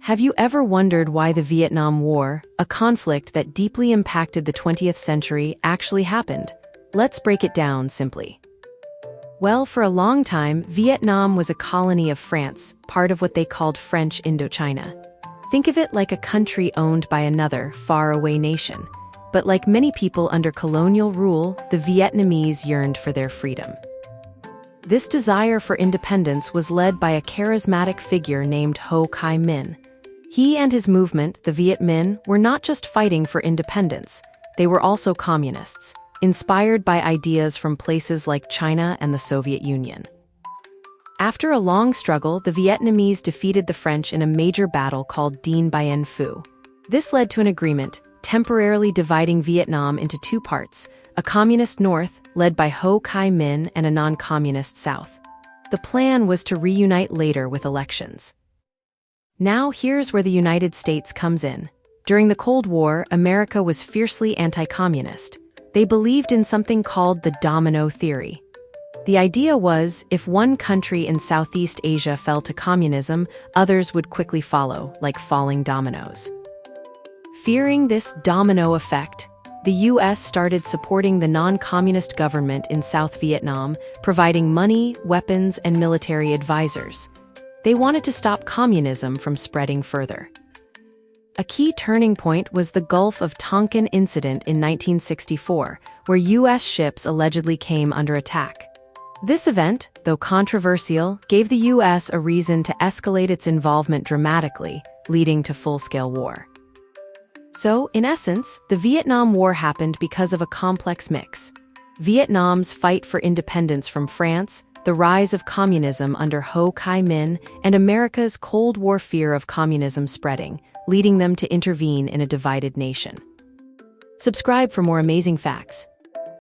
Have you ever wondered why the Vietnam War, a conflict that deeply impacted the 20th century, actually happened? Let's break it down simply. Well, for a long time, Vietnam was a colony of France, part of what they called French Indochina. Think of it like a country owned by another, faraway nation. But like many people under colonial rule, the Vietnamese yearned for their freedom. This desire for independence was led by a charismatic figure named Ho Chi Minh. He and his movement, the Viet Minh, were not just fighting for independence. They were also communists, inspired by ideas from places like China and the Soviet Union. After a long struggle, the Vietnamese defeated the French in a major battle called Dien Bien Phu. This led to an agreement, temporarily dividing Vietnam into two parts, a communist north, led by Ho Chi Minh, and a non-communist south. The plan was to reunite later with elections. Now here's where the United States comes in. During the Cold War, America was fiercely anti-communist. They believed in something called the domino theory. The idea was, if one country in Southeast Asia fell to communism, others would quickly follow, like falling dominoes. Fearing this domino effect, the U.S. started supporting the non-communist government in South Vietnam, providing money, weapons, and military advisors. They wanted to stop communism from spreading further. A key turning point was the Gulf of Tonkin incident in 1964, where U.S. ships allegedly came under attack. This event, though controversial, gave the U.S. a reason to escalate its involvement dramatically, leading to full-scale war. So, in essence, the Vietnam War happened because of a complex mix. Vietnam's fight for independence from France, the rise of communism under Ho Chi Minh, and America's Cold War fear of communism spreading, leading them to intervene in a divided nation. Subscribe for more amazing facts.